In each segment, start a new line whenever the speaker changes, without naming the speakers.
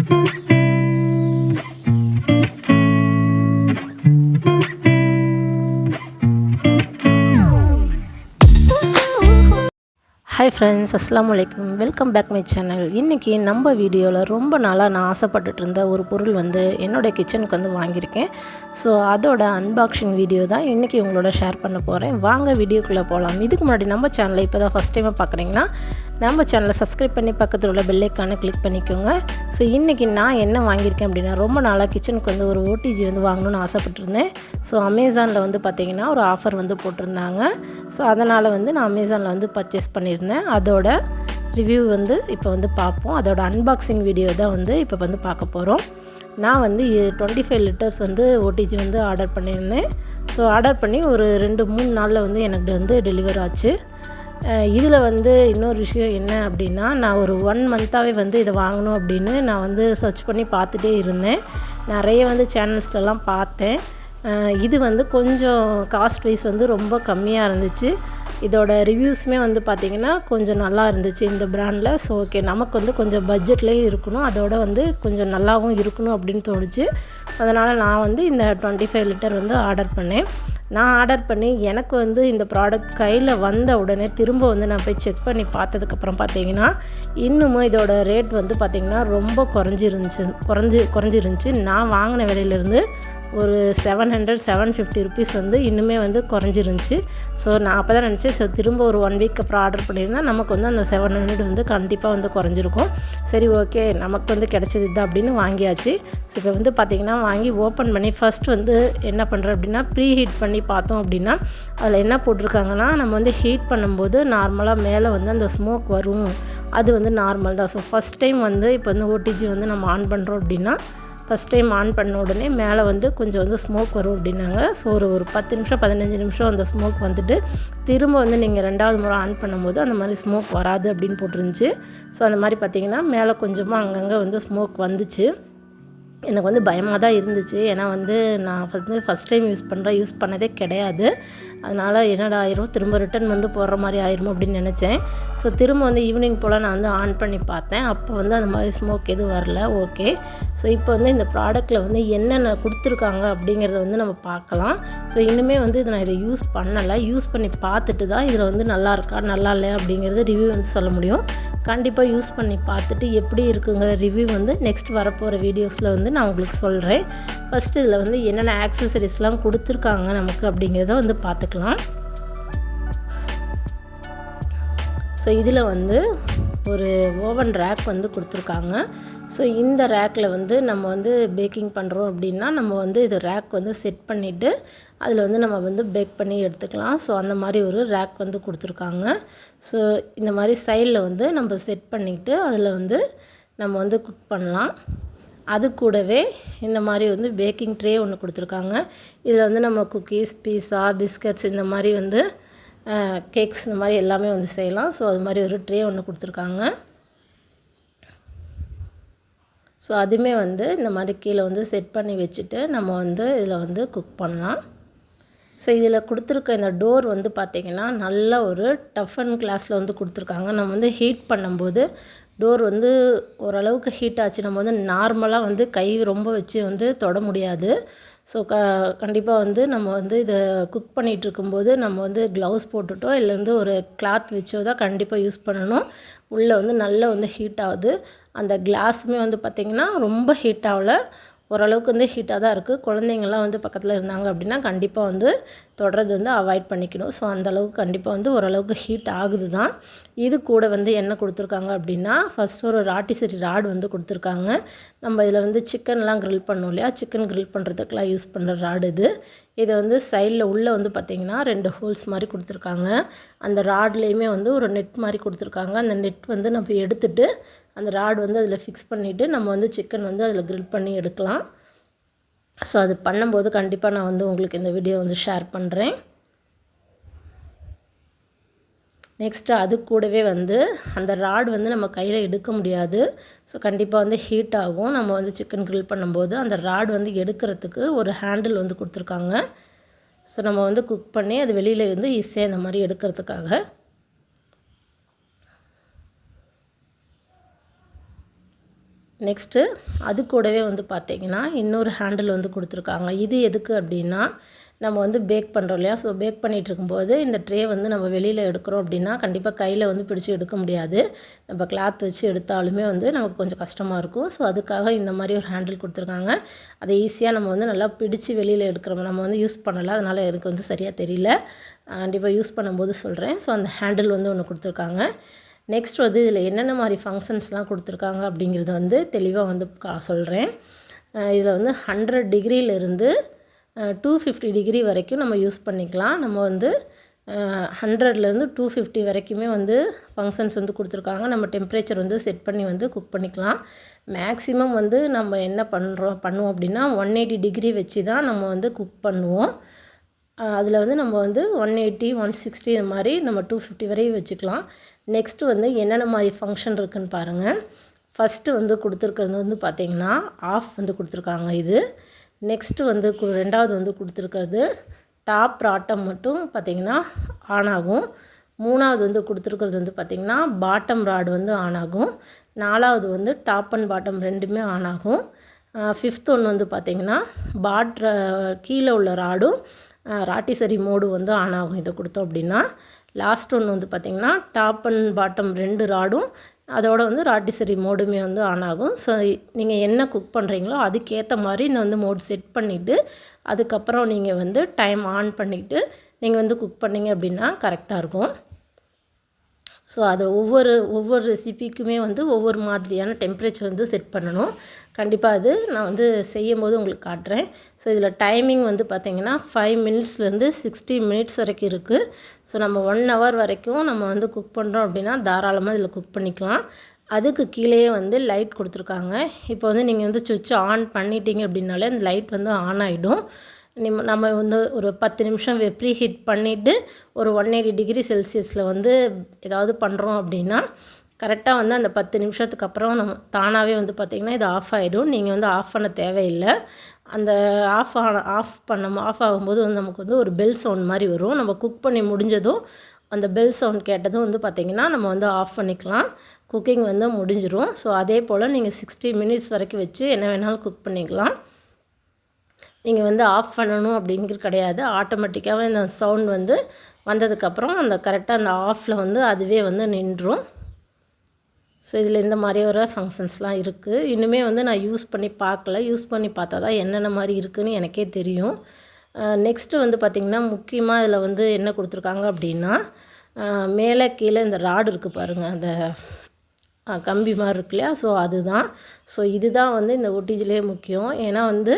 Hi friends, அஸ்ஸலாமு அலைக்கும். Welcome back my channel. இன்றைக்கி நம்ம வீடியோவில் ரொம்ப நாளாக நான் ஆசைப்பட்டுட்டு இருந்த ஒரு பொருள் வந்து என்னோடய கிச்சனுக்கு வந்து வாங்கியிருக்கேன். ஸோ அதோட அன்பாக்சிங் வீடியோ தான் இன்றைக்கி உங்களோட ஷேர் பண்ண போகிறேன். வாங்க வீடியோக்குள்ளே போகலாம். இதுக்கு முன்னாடி நம்ம சேனலை இப்போ தான் ஃபஸ்ட் டைமாக பார்க்குறீங்கன்னா நம்ம சேனலை சப்ஸ்கிரைப் பண்ணி பக்கத்தில் உள்ள பெல் ஐக்கானை கிளிக் பண்ணிக்கோங்க. ஸோ இன்றைக்கி நான் என்ன வாங்கியிருக்கேன் அப்படின்னா, ரொம்ப நாளாக கிச்சனுக்கு வந்து ஒரு ஓடிஜி வந்து வாங்கணும்னு ஆசைப்பட்டிருந்தேன். ஸோ அமேசானில் வந்து பார்த்திங்கன்னா ஒரு ஆஃபர் வந்து போட்டிருந்தாங்க. ஸோ அதனால் வந்து நான் அமேசானில் வந்து பர்ச்சேஸ் பண்ணியிருந்தேன். அதோட ரிவ்யூ வந்து இப்போ வந்து பார்ப்போம். அதோட அன்பாக்சிங் வீடியோ தான் வந்து இப்போ வந்து பார்க்க போகிறோம். நான் வந்து 25 லிட்டர்ஸ் வந்து ஓடிஜி வந்து ஆர்டர் பண்ணியிருந்தேன். ஸோ ஆர்டர் பண்ணி ஒரு 2-3 நாளில் வந்து எனக்கு வந்து டெலிவர் ஆச்சு. இதில் வந்து இன்னொரு விஷயம் என்ன அப்படின்னா, நான் ஒரு 1 மந்த்தாகவே வந்து இதை வாங்கணும் அப்படின்னு நான் வந்து சர்ச் பண்ணி பார்த்துட்டே இருந்தேன். நிறைய வந்து சேனல்ஸ்லலாம் பார்த்தேன். இது வந்து கொஞ்சம் காஸ்ட் வைஸ் வந்து ரொம்ப கம்மியாக இருந்துச்சு. இதோட ரிவ்யூஸுமே வந்து பார்த்திங்கன்னா கொஞ்சம் நல்லா இருந்துச்சு இந்த ப்ராண்டில். ஸோ ஓகே, நமக்கு வந்து கொஞ்சம் பட்ஜெட்லேயும் இருக்கணும், அதோட வந்து கொஞ்சம் நல்லாவும் இருக்கணும் அப்படின்னு தோணுச்சு. அதனால் நான் வந்து இந்த 25 லிட்டர் வந்து ஆர்டர் பண்ணேன். நான் ஆர்டர் பண்ணி எனக்கு வந்து இந்த ப்ராடக்ட் கையில் வந்த உடனே திரும்ப வந்து நான் போய் செக் பண்ணி பார்த்ததுக்கப்புறம் பார்த்திங்கன்னா, இன்னமும் இதோட ரேட் வந்து பார்த்திங்கன்னா ரொம்ப குறைஞ்சிருந்துச்சு. நான் வாங்கின விலையிலேருந்து ஒரு 750 ருபீஸ் வந்து இன்னுமே வந்து குறைஞ்சிருந்துச்சு. ஸோ நான் அப்போ தான் நினச்சேன், ஸோ திரும்ப ஒரு 1 வீக் அப்புறம் ஆர்டர் பண்ணியிருந்தால் நமக்கு வந்து அந்த 700 வந்து கண்டிப்பாக வந்து குறைஞ்சிருக்கும். சரி ஓகே, நமக்கு வந்து கிடச்சது இதுதான் அப்படின்னு வாங்கியாச்சு. ஸோ இப்போ வந்து பார்த்திங்கன்னா வாங்கி ஓப்பன் பண்ணி ஃபஸ்ட் வந்து என்ன பண்ணுறேன் அப்படின்னா, ப்ரீ ஹீட் பண்ணி பார்த்தோம் அப்படின்னா அதில் என்ன போட்டிருக்காங்கன்னா, நம்ம வந்து ஹீட் பண்ணும்போது நார்மலாக மேலே வந்து அந்த ஸ்மோக் வரும், அது வந்து நார்மல் தான். ஸோ ஃபஸ்ட் டைம் வந்து இப்போ வந்து ஓடிஜி வந்து நம்ம ஆன் பண்ணுறோம் அப்படின்னா, ஃபஸ்ட் டைம் ஆன் பண்ண உடனே மேலே வந்து கொஞ்சம் வந்து ஸ்மோக் வரும் அப்படின்னாங்க. ஸோ ஒரு 10 நிமிஷம் 15 நிமிஷம் அந்த ஸ்மோக் வந்துட்டு திரும்ப வந்து நீங்கள் 2வது முறை ஆன் பண்ணும்போது அந்த மாதிரி ஸ்மோக் வராது அப்படின்னு போட்டிருந்துச்சு. ஸோ அந்த மாதிரி பார்த்திங்கன்னா மேலே கொஞ்சமாக அங்கங்கே வந்து ஸ்மோக் வந்துச்சு. எனக்கு வந்து பயமாக தான் இருந்துச்சு. ஏன்னா வந்து நான் வந்து ஃபஸ்ட் டைம் யூஸ் பண்ணதே கிடையாது. அதனால் என்னடா ஆயிரும், திரும்ப ரிட்டன் வந்து போடுற மாதிரி ஆயிரும் அப்படின்னு நினச்சேன். ஸோ திரும்ப வந்து ஈவினிங் போல் நான் வந்து ஆன் பண்ணி பார்த்தேன். அப்போ வந்து அந்த மாதிரி ஸ்மோக் எதுவும் வரல. ஓகே, ஸோ இப்போ வந்து இந்த ப்ராடக்ட்டில் வந்து என்னென்ன கொடுத்துருக்காங்க அப்படிங்கிறத வந்து நம்ம பார்க்கலாம். ஸோ இன்னுமே வந்து நான் இதை யூஸ் பண்ணலை. யூஸ் பண்ணி பார்த்துட்டு தான் இதில் வந்து நல்லா இருக்கா நல்லா இல்லையா அப்படிங்கிறது ரிவ்யூ வந்து சொல்ல முடியும். கண்டிப்பாக யூஸ் பண்ணி பார்த்துட்டு எப்படி இருக்குங்கிற ரிவ்யூ வந்து நெக்ஸ்ட் வரப்போகிற வீடியோஸில் வந்து நான் உங்களுக்கு சொல்கிறேன். ஃபஸ்ட்டு இதில் வந்து என்னென்ன ஆக்சசரிஸ்லாம் கொடுத்துருக்காங்க நமக்கு அப்படிங்கிறத வந்து பார்த்துக்கலாம். ஸோ இதில் வந்து ஒரு ஓவன் ரேக் வந்து கொடுத்துருக்காங்க. ஸோ இந்த ரேக்கில் வந்து நம்ம வந்து பேக்கிங் பண்ணுறோம் அப்படின்னா நம்ம வந்து இது ரேக் வந்து செட் பண்ணிவிட்டு அதில் வந்து நம்ம வந்து பேக் பண்ணி எடுத்துக்கலாம். ஸோ அந்த மாதிரி ஒரு ரேக் வந்து கொடுத்துருக்காங்க. ஸோ இந்த மாதிரி சைடில் வந்து நம்ம செட் பண்ணிவிட்டு அதில் வந்து நம்ம வந்து குக் பண்ணலாம். அது கூடவே இந்த மாதிரி வந்து பேக்கிங் ட்ரே ஒன்று கொடுத்துருக்காங்க. இதில் வந்து நம்ம குக்கீஸ், பீஸா, பிஸ்கட்ஸ் இந்த மாதிரி வந்து கேக்ஸ் இந்த மாதிரி எல்லாமே வந்து செய்யலாம். ஸோ அது மாதிரி ஒரு ட்ரே ஒன்று கொடுத்துருக்காங்க. ஸோ அதுவுமே வந்து இந்த மாதிரி கீழே வந்து செட் பண்ணி வச்சுட்டு நம்ம வந்து இதில் வந்து குக் பண்ணலாம். ஸோ இதில் கொடுத்துருக்க இந்த டோர் வந்து பார்த்திங்கன்னா நல்ல ஒரு டஃப் அண்ட் கிளாஸில் வந்து கொடுத்துருக்காங்க. நம்ம வந்து ஹீட் பண்ணும்போது டோர் வந்து ஓரளவுக்கு ஹீட் ஆச்சு. நம்ம வந்து நார்மலாக வந்து கை ரொம்ப வச்சு வந்து தொட முடியாது. ஸோ கண்டிப்பாக வந்து நம்ம வந்து இதை குக் பண்ணிகிட்டு இருக்கும்போது நம்ம வந்து க்ளவுஸ் போட்டுட்டோ இல்லை வந்து ஒரு கிளாத் வச்சோ தான் கண்டிப்பாக யூஸ் பண்ணணும். உள்ளே வந்து நல்லா வந்து ஹீட் ஆகுது. அந்த கிளாஸுமே வந்து பார்த்திங்கன்னா ரொம்ப ஹீட் ஆகலை, ஓரளவுக்கு வந்து ஹீட்டாக தான் இருக்குது. குழந்தைங்கள்லாம் வந்து பக்கத்தில் இருந்தாங்க அப்படின்னா கண்டிப்பாக வந்து தொடுறது வந்து அவாய்ட் பண்ணிக்கணும். ஸோ அந்தளவுக்கு கண்டிப்பாக வந்து ஓரளவுக்கு ஹீட் ஆகுது தான். இது கூட வந்து என்ன கொடுத்துருக்காங்க அப்படின்னா, ஃபஸ்ட் ஒரு ராட்டிசரி ராடு வந்து கொடுத்துருக்காங்க. நம்ம இதில் வந்து சிக்கன்லாம் க்ரில் பண்ணோம் இல்லையா, சிக்கன் க்ரில் பண்ணுறதுக்கெலாம் யூஸ் பண்ணுற ராடு இது. இதை வந்து சைடில் உள்ளே வந்து பார்த்திங்கன்னா 2 ஹோல்ஸ் மாதிரி கொடுத்துருக்காங்க. அந்த ராட்லேயுமே வந்து ஒரு நெட் மாதிரி கொடுத்துருக்காங்க. அந்த நெட் வந்து நம்ம எடுத்துகிட்டு அந்த ராடு வந்து அதில் ஃபிக்ஸ் பண்ணிவிட்டு நம்ம வந்து சிக்கன் வந்து அதில் க்ரில் பண்ணி எடுக்கலாம். ஸோ அது பண்ணும்போது கண்டிப்பாக நான் வந்து உங்களுக்கு இந்த வீடியோ வந்து ஷேர் பண்ணுறேன். நெக்ஸ்ட்டு அது கூடவே வந்து அந்த ராடு வந்து நம்ம கையில் எடுக்க முடியாது. ஸோ கண்டிப்பாக வந்து ஹீட் ஆகும். நம்ம வந்து சிக்கன் க்ரில் பண்ணும்போது அந்த ராடு வந்து எடுக்கிறதுக்கு ஒரு ஹேண்டில் வந்து கொடுத்துருக்காங்க. ஸோ நம்ம வந்து குக் பண்ணி அது வெளியில் இருந்து ஈஸியாக இந்த மாதிரி எடுக்கிறதுக்காக. நெக்ஸ்ட்டு அது கூடவே வந்து பார்த்திங்கன்னா இன்னொரு ஹேண்டில் வந்து கொடுத்துருக்காங்க. இது எதுக்கு அப்படின்னா, நம்ம வந்து பேக் பண்ணுறோம் இல்லையா, ஸோ பேக் பண்ணிகிட்டு இருக்கும்போது இந்த ட்ரே வந்து நம்ம வெளியில் எடுக்கிறோம் அப்படின்னா கண்டிப்பாக கையில் வந்து பிடிச்சி எடுக்க முடியாது. நம்ம கிளாத் வச்சு எடுத்தாலுமே வந்து நமக்கு கொஞ்சம் கஷ்டமாக இருக்கும். ஸோ அதுக்காக இந்த மாதிரி ஒரு ஹேண்டில் கொடுத்துருக்காங்க. அதை ஈஸியாக நம்ம வந்து நல்லா பிடிச்சி வெளியில் எடுக்கிறோம். நம்ம வந்து யூஸ் பண்ணலை, அதனால் எனக்கு வந்து சரியாக தெரியல. கண்டிப்பாக யூஸ் பண்ணும்போது சொல்கிறேன். ஸோ அந்த ஹேண்டில் வந்து ஒன்று கொடுத்துருக்காங்க. நெக்ஸ்ட் வந்து இதில் என்னென்ன மாதிரி ஃபங்க்ஷன்ஸ்லாம் கொடுத்துருக்காங்க அப்படிங்கிறத வந்து தெளிவாக வந்து சொல்கிறேன். இதில் வந்து 100 டிகிரியிலிருந்து 250 டிகிரி வரைக்கும் நம்ம யூஸ் பண்ணிக்கலாம். நம்ம வந்து 100லேருந்து 250 வரைக்குமே வந்து ஃபங்க்ஷன்ஸ் வந்து கொடுத்துருக்காங்க. நம்ம டெம்பரேச்சர் வந்து செட் பண்ணி வந்து குக் பண்ணிக்கலாம். மேக்ஸிமம் வந்து நம்ம என்ன பண்ணுவோம் அப்படின்னா 180 டிகிரி வச்சு தான் நம்ம வந்து குக் பண்ணுவோம். அதில் வந்து நம்ம வந்து 180, 160 இது மாதிரி நம்ம 250 வரையும் வச்சுக்கலாம். நெக்ஸ்ட்டு வந்து என்னென்ன மாதிரி ஃபங்க்ஷன் இருக்குதுன்னு பாருங்கள். ஃபஸ்ட்டு வந்து கொடுத்துருக்கிறது வந்து பார்த்திங்கன்னா ஆஃப் வந்து கொடுத்துருக்காங்க இது. நெக்ஸ்ட்டு வந்து ரெண்டாவது வந்து கொடுத்துருக்கிறது டாப் ராட்டம் மட்டும் பார்த்திங்கன்னா ஆன் ஆகும். மூணாவது வந்து கொடுத்துருக்கிறது வந்து பார்த்திங்கன்னா பாட்டம் ராடு வந்து ஆன் ஆகும். நாலாவது வந்து டாப் அண்ட் பாட்டம் ரெண்டுமே ஆன் ஆகும். ஃபிஃப்த் ஒன்று வந்து பார்த்திங்கன்னா கீழே உள்ள ராடும் ராட்டிசரி மோடு வந்து ஆன் ஆகும் இதை கொடுத்தோம் அப்படின்னா. லாஸ்ட் ஒன்று வந்து பார்த்திங்கன்னா டாப் அண்ட் பாட்டம் 2 ராடும் அதோட வந்து ராட்டிசரி மோடுமே வந்து ஆன் ஆகும். ஸோ நீங்கள் என்ன குக் பண்ணுறீங்களோ அதுக்கேற்ற மாதிரி இந்த வந்து மோட் செட் பண்ணிவிட்டு அதுக்கப்புறம் நீங்கள் வந்து டைம் ஆன் பண்ணிவிட்டு நீங்கள் வந்து குக் பண்ணிங்க அப்படின்னா கரெக்டாக இருக்கும். ஸோ அது ஒவ்வொரு ரெசிபிக்குமே வந்து ஒவ்வொரு மாதிரியான டெம்பரேச்சர் வந்து செட் பண்ணணும். கண்டிப்பாக அது நான் வந்து செய்யும்போது உங்களுக்கு காட்டுறேன். ஸோ இதில் டைமிங் வந்து பார்த்திங்கன்னா 5 மினிட்ஸ்லேருந்து 60 மினிட்ஸ் வரைக்கும் இருக்குது. ஸோ நம்ம 1 ஹவர் வரைக்கும் நம்ம வந்து குக் பண்ணுறோம் அப்படின்னா தாராளமாக இதில் குக் பண்ணிக்கலாம். அதுக்கு கீழேயே வந்து லைட் கொடுத்துருக்காங்க. இப்போ வந்து நீங்கள் வந்து சுவிட்ச் ஆன் பண்ணிட்டீங்க அப்படின்னாலே அந்த லைட் வந்து ஆன் ஆகிடும். நம்ம வந்து ஒரு 10 நிமிஷம் ப்ரீ ஹீட் பண்ணிவிட்டு ஒரு 180 டிகிரி செல்சியஸில் வந்து ஏதாவது பண்ணுறோம் அப்படின்னா கரெக்டாக வந்து அந்த 10 நிமிஷத்துக்கு அப்புறம் நம்ம தானாகவே வந்து பார்த்திங்கன்னா இது ஆஃப் ஆகிடும். நீங்கள் வந்து ஆஃப் பண்ண தேவையில்லை. அந்த ஆஃப் ஆகும்போது வந்து நமக்கு வந்து ஒரு பெல் சவுண்ட் மாதிரி வரும். நம்ம குக் பண்ணி முடிஞ்சதும் அந்த பெல் சவுண்ட் கேட்டதும் வந்து பார்த்திங்கன்னா நம்ம வந்து ஆஃப் பண்ணிக்கலாம். குக்கிங் வந்து முடிஞ்சிடும். ஸோ அதே போல் நீங்கள் 60 மினிட்ஸ் வரைக்கும் வச்சு என்ன வேணாலும் குக் பண்ணிக்கலாம். நீங்கள் வந்து ஆஃப் பண்ணணும் அப்படிங்கிறது கிடையாது. ஆட்டோமேட்டிக்காகவே இந்த சவுண்ட் வந்து வந்ததுக்கப்புறம் அந்த கரெக்டாக அந்த ஆஃபில் வந்து அதுவே வந்து நின்றும். ஸோ இதில் இந்த மாதிரி ஒரு ஃபங்க்ஷன்ஸ்லாம் இருக்குது. இன்னுமே வந்து நான் யூஸ் பண்ணி பார்க்கல. யூஸ் பண்ணி பார்த்தா தான் என்னென்ன மாதிரி இருக்குதுன்னு எனக்கே தெரியும். நெக்ஸ்ட்டு வந்து பார்த்திங்கன்னா முக்கியமாக இதில் வந்து என்ன கொடுத்துருக்காங்க அப்படின்னா மேலே கீழே இந்த ராடு இருக்குது பாருங்கள், அந்த கம்பி மாதிரி இருக்கு இல்லையா, ஸோ அதுதான். ஸோ இதுதான் வந்து இந்த ஒட்டிஜிலே முக்கியம். ஏன்னா வந்து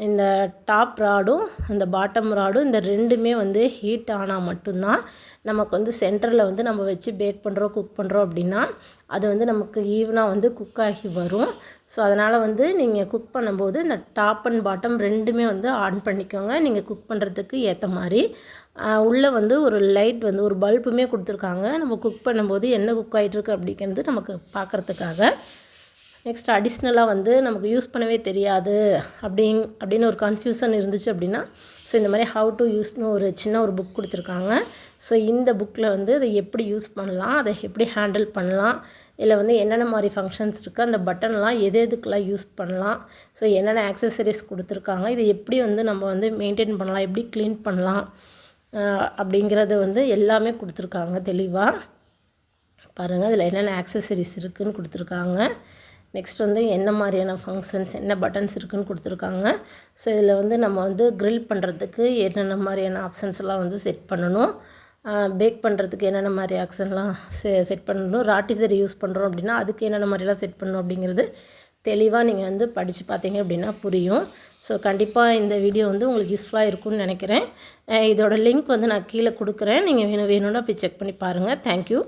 இந்த டாப் ராடும் இந்த பாட்டம் ராடும் இந்த ரெண்டுமே வந்து ஹீட் ஆனால் மட்டும்தான் நமக்கு வந்து சென்டரில் வந்து நம்ம வச்சு பேக் பண்ணுறோம் குக் பண்ணுறோம் அப்படின்னா அது வந்து நமக்கு ஈவனாக வந்து குக் ஆகி வரும். ஸோ அதனால் வந்து நீங்கள் குக் பண்ணும்போது இந்த டாப் அண்ட் பாட்டம் ரெண்டுமே வந்து ஆன் பண்ணிக்கோங்க. நீங்கள் குக் பண்ணுறதுக்கு ஏற்ற மாதிரி உள்ளே வந்து ஒரு லைட் வந்து ஒரு பல்புமே கொடுத்துருக்காங்க. நம்ம குக் பண்ணும்போது என்ன குக் ஆகிட்டுருக்கு அப்படிங்கிறது நமக்கு பார்க்குறதுக்காக. நெக்ஸ்ட் அடிஷ்னலாக வந்து நமக்கு யூஸ் பண்ணவே தெரியாது அப்படின்னு ஒரு கன்ஃபியூஷன் இருந்துச்சு அப்படின்னா ஸோ இந்த மாதிரி ஹவு டு யூஸ்னு ஒரு சின்ன ஒரு புக் கொடுத்துருக்காங்க. ஸோ இந்த புக்கில் வந்து அதை எப்படி யூஸ் பண்ணலாம், அதை எப்படி ஹேண்டில் பண்ணலாம், இல்லை வந்து என்னென்ன மாதிரி ஃபங்க்ஷன்ஸ் இருக்குது, அந்த பட்டன்லாம் எதுக்கெல்லாம் யூஸ் பண்ணலாம், ஸோ என்னென்ன ஆக்சசரிஸ் கொடுத்துருக்காங்க, இது எப்படி வந்து நம்ம வந்து மெயின்டைன் பண்ணலாம், எப்படி க்ளீன் பண்ணலாம் அப்படிங்கிறது வந்து எல்லாமே கொடுத்துருக்காங்க தெளிவாக. பாருங்கள் அதில் என்னென்ன ஆக்சசரிஸ் இருக்குதுன்னு கொடுத்துருக்காங்க. நெக்ஸ்ட் வந்து என்ன மாதிரியான ஃபங்க்ஷன்ஸ் என்ன பட்டன்ஸ் இருக்குதுன்னு கொடுத்துருக்காங்க. ஸோ இதில் வந்து நம்ம வந்து க்ரில் பண்ணுறதுக்கு என்னென்ன மாதிரியான ஆப்ஷன்ஸ்லாம் வந்து செட் பண்ணணும், பேக் பண்ணுறதுக்கு என்னென்ன மாதிரி ஆப்ஷன்லாம் செட் பண்ணணும், ராட்டிசரி யூஸ் பண்ணுறோம் அப்படின்னா அதுக்கு என்னென்ன மாதிரிலாம் செட் பண்ணணும் அப்படிங்கிறது தெளிவாக நீங்கள் வந்து படித்து பார்த்தீங்க அப்படின்னா புரியும். ஸோ கண்டிப்பாக இந்த வீடியோ வந்து உங்களுக்கு யூஸ்ஃபுல்லாக இருக்கும்னு நினைக்கிறேன். இதோட லிங்க் வந்து நான் கீழே கொடுக்குறேன். நீங்கள் வேணும்னா போய் செக் பண்ணி பாருங்கள். தேங்க்யூ.